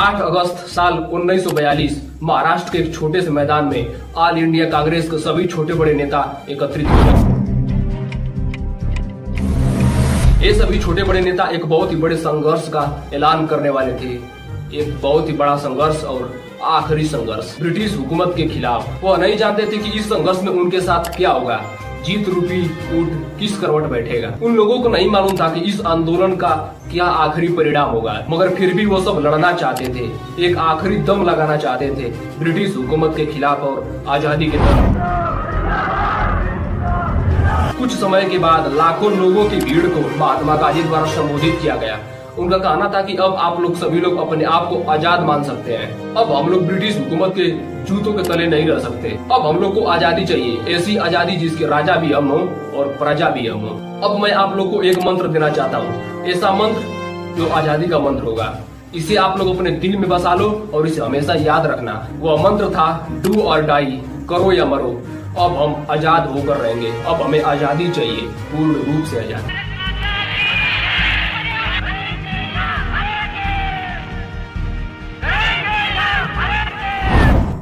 8 अगस्त साल 1942 महाराष्ट्र के एक छोटे से मैदान में ऑल इंडिया कांग्रेस के सभी छोटे बड़े नेता एकत्रित हुए। ये सभी छोटे बड़े नेता एक बहुत ही बड़े संघर्ष का ऐलान करने वाले थे। एक बहुत ही बड़ा संघर्ष और आखिरी संघर्ष ब्रिटिश हुकूमत के खिलाफ। वह नहीं जानते थे कि इस संघर्ष में उनके साथ क्या होगा, जीत रूपी ऊंट किस करवट बैठेगा। उन लोगों को नहीं मालूम था कि इस आंदोलन का क्या आखिरी परिणाम होगा, मगर फिर भी वो सब लड़ना चाहते थे, एक आखिरी दम लगाना चाहते थे ब्रिटिश हुकूमत के खिलाफ और आजादी के तरफ। कुछ समय के बाद लाखों लोगों की भीड़ को महात्मा गांधी द्वारा संबोधित किया गया। उनका कहना था कि अब आप लोग सभी लोग अपने आप को आजाद मान सकते हैं। अब हम लोग ब्रिटिश हुकूमत के जूतों के तले नहीं रह सकते। अब हम लोग को आजादी चाहिए, ऐसी आजादी जिसके राजा भी हम हो और प्रजा भी हम हो। अब मैं आप लोग को एक मंत्र देना चाहता हूँ, ऐसा मंत्र जो आजादी का मंत्र होगा। इसे आप लोग अपने दिल में बसा लो और इसे हमेशा याद रखना। वह मंत्र था डू और डाई, करो या मरो। अब हम आजाद होकर रहेंगे। अब हमें आजादी चाहिए, पूर्ण रूप से आजादी।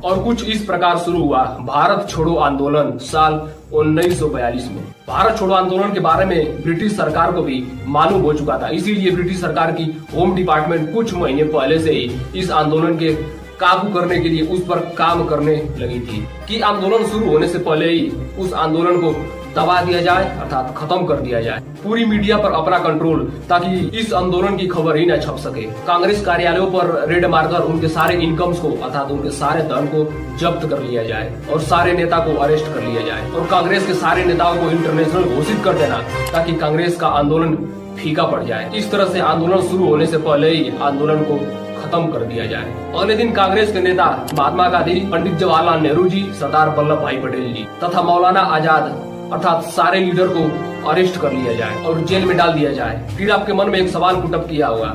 और कुछ इस प्रकार शुरू हुआ भारत छोड़ो आंदोलन साल 1942 में। भारत छोड़ो आंदोलन के बारे में ब्रिटिश सरकार को भी मालूम हो चुका था, इसीलिए ब्रिटिश सरकार की होम डिपार्टमेंट कुछ महीने पहले से ही इस आंदोलन के काबू करने के लिए उस पर काम करने लगी थी कि आंदोलन शुरू होने से पहले ही उस आंदोलन को दबा दिया जाए, अर्थात खत्म कर दिया जाए। पूरी मीडिया पर अपना कंट्रोल, ताकि इस आंदोलन की खबर ही न छप सके। कांग्रेस कार्यालयों पर रेड मारकर उनके सारे इनकम्स को, अर्थात उनके सारे धन को जब्त कर लिया जाए और सारे नेता को अरेस्ट कर लिया जाए और कांग्रेस के सारे नेताओं को इंटरनेशनल घोषित कर देना, ताकि कांग्रेस का आंदोलन फीका पड़ जाए। इस तरह से आंदोलन शुरू होने से पहले ही आंदोलन को खत्म कर दिया जाए। अगले दिन कांग्रेस के नेता महात्मा गांधी, पंडित जवाहरलाल नेहरू जी, सरदार वल्लभ भाई पटेल जी तथा मौलाना आजाद अर्थात सारे लीडर को अरेस्ट कर लिया जाए और जेल में डाल दिया जाए। फिर आपके मन में एक सवाल पुटअप किया होगा,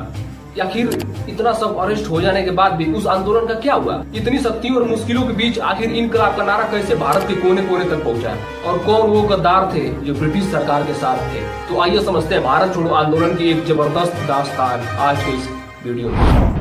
आखिर इतना सब अरेस्ट हो जाने के बाद भी उस आंदोलन का क्या हुआ? इतनी सख्ती और मुश्किलों के बीच आखिर इनकलाब का नारा कैसे भारत के कोने कोने तक पहुंचा? और कौन वो गद्दार थे जो ब्रिटिश सरकार के साथ थे? तो आइए समझते हैं भारत छोड़ो आंदोलन की एक जबरदस्त दास्तान आज के इस वीडियो में।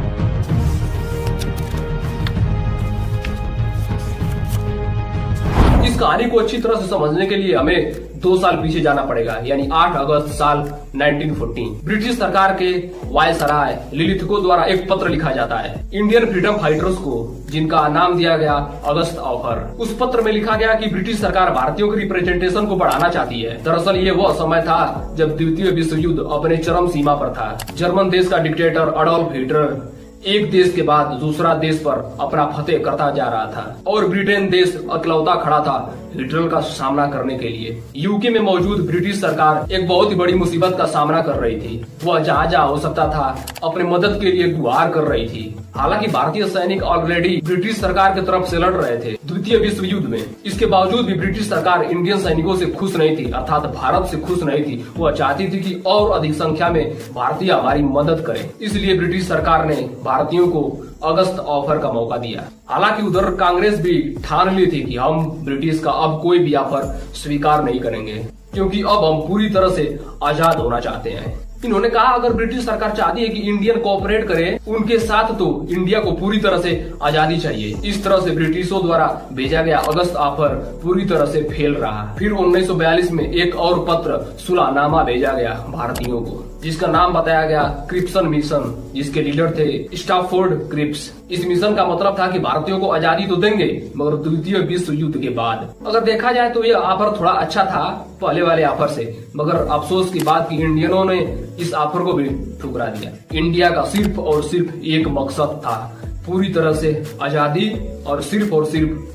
इस कहानी को अच्छी तरह से समझने के लिए हमें 2 साल पीछे जाना पड़ेगा, यानी 8 अगस्त साल 1914। ब्रिटिश सरकार के वायसराय लिलिथको द्वारा एक पत्र लिखा जाता है इंडियन फ्रीडम फाइटर्स को, जिनका नाम दिया गया अगस्त ऑफर। उस पत्र में लिखा गया कि ब्रिटिश सरकार भारतीयों के रिप्रेजेंटेशन को बढ़ाना चाहती है। दरअसल ये वह समय था जब द्वितीय विश्व युद्ध अपने चरम सीमा पर था। जर्मन देश का डिक्टेटर एडोल्फ हिटलर एक देश के बाद दूसरा देश पर अपना फतेह करता जा रहा था और ब्रिटेन देश अकेलौता खड़ा था हिटलर का सामना करने के लिए। यूके में मौजूद ब्रिटिश सरकार एक बहुत ही बड़ी मुसीबत का सामना कर रही थी। वह जहाँ जहाँ हो सकता था अपने मदद के लिए गुहार कर रही थी। हालांकि भारतीय सैनिक ऑलरेडी ब्रिटिश सरकार की तरफ से लड़ रहे थे द्वितीय विश्व युद्ध में। इसके बावजूद भी ब्रिटिश सरकार इंडियन सैनिकों से खुश नहीं थी, अर्थात भारत से खुश नहीं थी। वह चाहती थी कि और अधिक संख्या में भारतीय हमारी मदद करें। इसलिए ब्रिटिश सरकार ने भारतीयों को अगस्त ऑफर का मौका दिया। हालांकि उधर कांग्रेस भी ठान ली थी कि हम ब्रिटिश का अब कोई भी ऑफर स्वीकार नहीं करेंगे, क्योंकि अब हम पूरी तरह से आजाद होना चाहते हैं। इन्होंने कहा अगर ब्रिटिश सरकार चाहती है कि इंडियन कोऑपरेट करे उनके साथ, तो इंडिया को पूरी तरह से आजादी चाहिए। इस तरह से ब्रिटिशों द्वारा भेजा गया अगस्त ऑफर पूरी तरह से फेल रहा। फिर 1942 में एक और पत्र सुलहनामा भेजा गया भारतीयों को, जिसका नाम बताया गया क्रिप्सन मिशन, जिसके लीडर थे स्टैफोर्ड क्रिप्स। इस मिशन का मतलब था कि भारतीयों को आजादी तो देंगे, मगर द्वितीय विश्व युद्ध के बाद। अगर देखा जाए तो यह ऑफर थोड़ा अच्छा था पहले वाले ऑफर से, मगर अफसोस की बात कि इंडियनों ने इस ऑफर को भी ठुकरा दिया। इंडिया का सिर्फ और सिर्फ एक मकसद था, पूरी तरह से आजादी और सिर्फ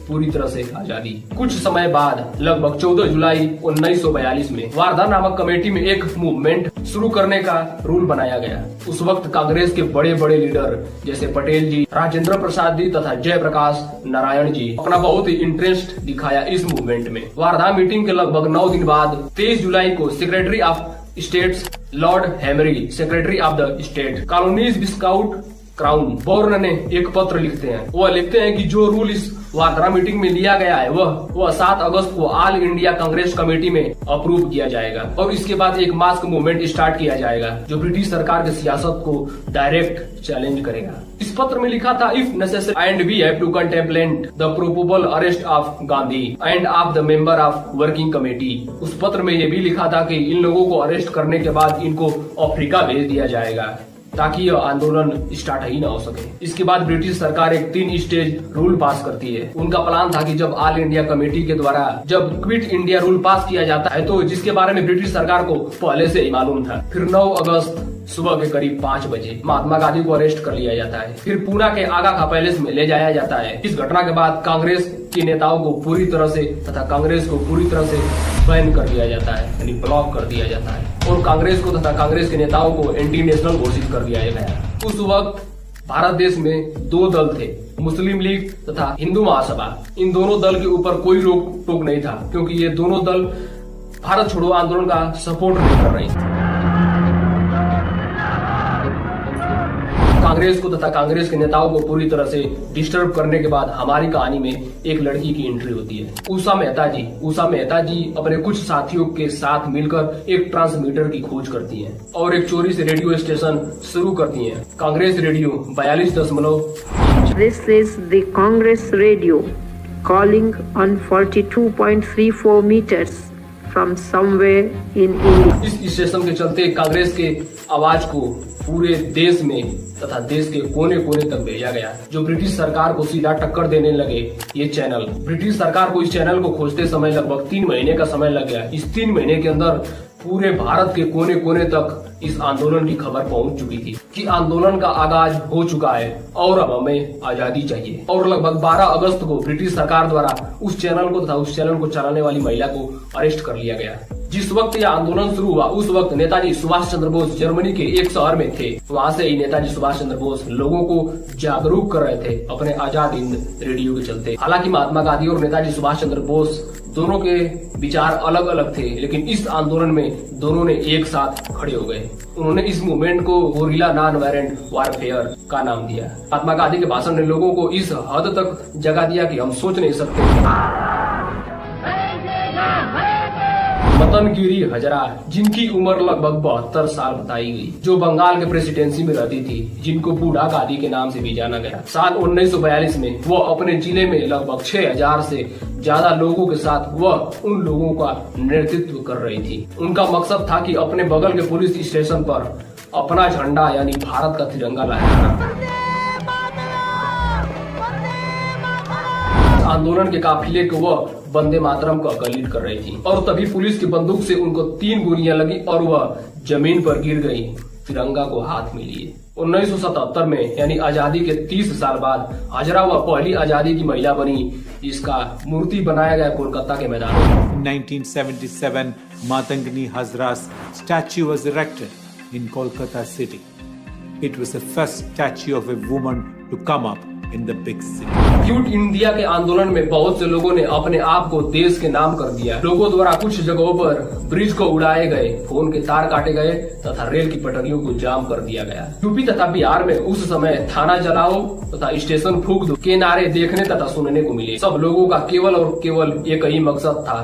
पूरी तरह से आजादी। कुछ समय बाद लगभग 14 जुलाई 1942 में वार्धा नामक कमेटी में एक मूवमेंट शुरू करने का रूल बनाया गया। उस वक्त कांग्रेस के बड़े बड़े लीडर जैसे पटेल जी, राजेंद्र प्रसाद जी तथा जयप्रकाश नारायण जी अपना बहुत ही इंटरेस्ट दिखाया इस मूवमेंट में। वार्धा मीटिंग के लगभग 9 दिन बाद 23 जुलाई को secretary of states lord Henry, secretary of the state, colonies viscount Cranborne ने एक पत्र लिखते हैं। वह लिखते हैं कि जो रूल इस वार्ता मीटिंग में लिया गया है वह 7 अगस्त को ऑल इंडिया कांग्रेस कमेटी में अप्रूव किया जाएगा और इसके बाद एक मास्क मूवमेंट स्टार्ट किया जाएगा जो ब्रिटिश सरकार की सियासत को डायरेक्ट चैलेंज करेगा। इस पत्र में लिखा था, if necessary and we have to contemplate the probable arrest of Gandhi and of the member of working committee. उस पत्र में यह भी लिखा था कि इन लोगों को अरेस्ट करने के बाद इनको अफ्रीका भेज दिया जाएगा ताकि यह आंदोलन स्टार्ट ही ना हो सके। इसके बाद ब्रिटिश सरकार एक 3 स्टेज रूल पास करती है। उनका प्लान था कि जब ऑल इंडिया कमेटी के द्वारा जब क्विट इंडिया रूल पास किया जाता है तो जिसके बारे में ब्रिटिश सरकार को पहले से ही मालूम था। फिर 9 अगस्त सुबह के करीब 5 बजे महात्मा गांधी को अरेस्ट कर लिया जाता है। फिर पूना के आगा खां पैलेस में ले जाया जाता है। इस घटना के बाद कांग्रेस के नेताओं को पूरी तरह से तथा कांग्रेस को पूरी तरह से बैन कर दिया जाता है, यानी ब्लॉक कर दिया जाता है और कांग्रेस को तथा कांग्रेस के नेताओं को एंटी नेशनल घोषित कर दिया गया। उस वक्त भारत देश में 2 दल थे, मुस्लिम लीग तथा हिंदू महासभा। इन दोनों दल के ऊपर कोई रोक टोक नहीं था क्योंकि ये दोनों दल भारत छोड़ो आंदोलन का सपोर्ट नहीं कर रही थी। कांग्रेस को तथा कांग्रेस के नेताओं को पूरी तरह से डिस्टर्ब करने के बाद हमारी कहानी में एक लड़की की एंट्री होती है। उषा मेहता जी अपने कुछ साथियों के साथ मिलकर एक ट्रांसमीटर की खोज करती हैं और एक चोरी से रेडियो स्टेशन शुरू करती हैं, Congress radio 42.3। This is the Congress radio calling on 42.34 meters from somewhere in India। इस स्टेशन के चलते कांग्रेस के आवाज को पूरे देश में तथा देश के कोने कोने तक भेजा गया, जो ब्रिटिश सरकार को सीधा टक्कर देने लगे। ये चैनल ब्रिटिश सरकार को इस चैनल को खोजते समय लगभग 3 महीने का समय लग गया। इस 3 महीने के अंदर पूरे भारत के कोने कोने तक इस आंदोलन की खबर पहुंच चुकी थी कि आंदोलन का आगाज हो चुका है और अब हमें आजादी चाहिए। और लगभग 12 अगस्त को ब्रिटिश सरकार द्वारा उस चैनल को तथा उस चैनल को चलाने वाली महिला को अरेस्ट कर लिया गया। जिस वक्त यह आंदोलन शुरू हुआ उस वक्त नेताजी सुभाष चंद्र बोस जर्मनी के एक शहर में थे। वहाँ से ही नेताजी सुभाष चंद्र बोस लोगों को जागरूक कर रहे थे अपने आजाद हिंद रेडियो के चलते। हालांकि महात्मा गांधी और नेताजी सुभाष चंद्र बोस दोनों के विचार अलग अलग थे, लेकिन इस आंदोलन में दोनों ने एक साथ खड़े हो गए। उन्होंने इस मूवमेंट को गोरिल्ला नॉन वायलेंट वारफेयर का नाम दिया। महात्मा गांधी के भाषण ने लोगों को इस हद तक जगा दिया कि हम सोच नहीं सकते। मतन गिरी हजरा, जिनकी उम्र लगभग 72 साल बताई गई, जो बंगाल के प्रेसिडेंसी में रहती थी, जिनको बूढ़ा गांधी के नाम से भी जाना गया। साल 1942 में वो अपने जिले में लगभग 6000 से ज्यादा लोगों के साथ वह उन लोगों का नेतृत्व कर रही थी। उनका मकसद था कि अपने बगल के पुलिस स्टेशन पर अपना झंडा यानी भारत का तिरंगा लहराना। आंदोलन के काफिले को वह वंदे मातरम को अकलित कर रही थी और तभी पुलिस की बंदूक से उनको 3 गोलियां लगी और वह जमीन पर गिर गई, तिरंगा को हाथ में लिए। 1977 में यानी आजादी के 30 साल बाद हजरा वह पहली आजादी की महिला बनी जिसका मूर्ति बनाया गया कोलकाता के मैदान में। 1977 Matangini Hazra's statue was erected in Kolkata city. It was the first statue of a woman to come up in the big city. Quit India के आंदोलन में बहुत से लोगों ने अपने आप को देश के नाम कर दिया। लोगों द्वारा कुछ जगहों पर ब्रिज को उड़ाए गए, फोन के तार काटे गए तथा रेल की पटरियों को जाम कर दिया गया। यूपी तथा बिहार में उस समय थाना जलाओ तथा स्टेशन फूंक दो के नारे देखने तथा सुनने को मिले। सब लोगों का केवल और केवल एक ही मकसद था,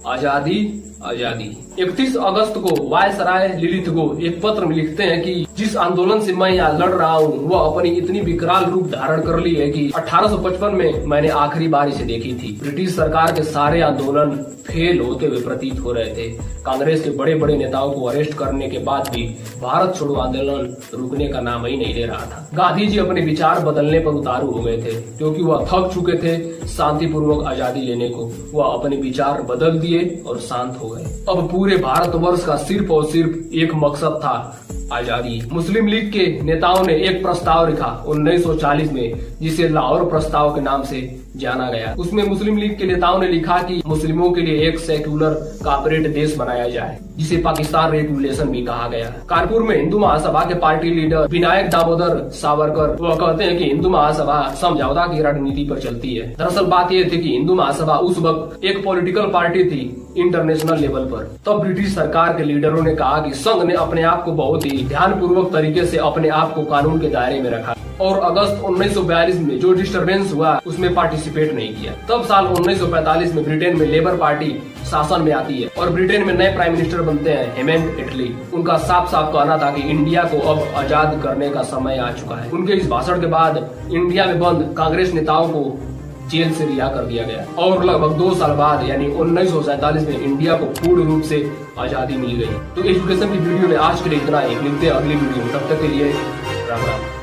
आजादी आजादी। 31 अगस्त को वायसराय लिलिथगो एक पत्र में लिखते हैं कि जिस आंदोलन से मैं यहाँ लड़ रहा हूँ वह अपनी इतनी विकराल रूप धारण कर ली है कि 1855 में मैंने आखिरी बार इसे देखी थी। ब्रिटिश सरकार के सारे आंदोलन फेल होते हुए प्रतीत हो रहे थे। कांग्रेस के बड़े बड़े नेताओं को अरेस्ट करने के बाद भी भारत छोड़ो आंदोलन रुकने का नाम ही नहीं ले रहा था। गांधी जी अपने विचार बदलने पर उतारू हो गए थे क्योंकि वह थक चुके थे शांतिपूर्वक आजादी लेने को। वह अपने विचार बदल दिए और शांत हो गए। अब पूरे भारतवर्ष का सिर्फ और सिर्फ एक मकसद था, आजादी। मुस्लिम लीग के नेताओं ने एक प्रस्ताव लिखा 1940 में जिसे लाहौर प्रस्ताव के नाम से जाना गया। उसमें मुस्लिम लीग के नेताओं ने लिखा कि मुस्लिमों के लिए एक सेक्युलर कॉर्पोरेट देश बनाया जाए जिसे पाकिस्तान रेगुलेशन भी कहा गया। कानपुर में हिंदू महासभा के पार्टी लीडर विनायक दामोदर सावरकर वह कहते हैं कि हिंदू महासभा समझौता की रणनीति पर चलती है। दरअसल बात यह थी कि हिंदू महासभा उस वक्त एक पॉलिटिकल पार्टी थी इंटरनेशनल लेवल पर। तब ब्रिटिश सरकार के लीडरों ने कहा कि संघ ने अपने आप को बहुत ही ही ध्यानपूर्वक तरीके से अपने आप को कानून के दायरे में रखा और अगस्त 1942 में जो डिस्टरबेंस हुआ उसमें पार्टिसिपेट नहीं किया। तब साल 1945 में ब्रिटेन में लेबर पार्टी शासन में आती है और ब्रिटेन में नए प्राइम मिनिस्टर बनते हैं हेमंत एटली। उनका साफ साफ कहना था कि इंडिया को अब आजाद करने का समय आ चुका है। उनके इस भाषण के बाद इंडिया में बंद कांग्रेस नेताओं को जेल से रिहा कर दिया गया और लगभग 2 साल बाद यानी 1947 में इंडिया को पूर्ण रूप से आजादी मिल गई। तो एजुकेशन की वीडियो में आज के लिए इतना ही। मिलते हैं अगली वीडियो में, तब तक के लिए राम राम।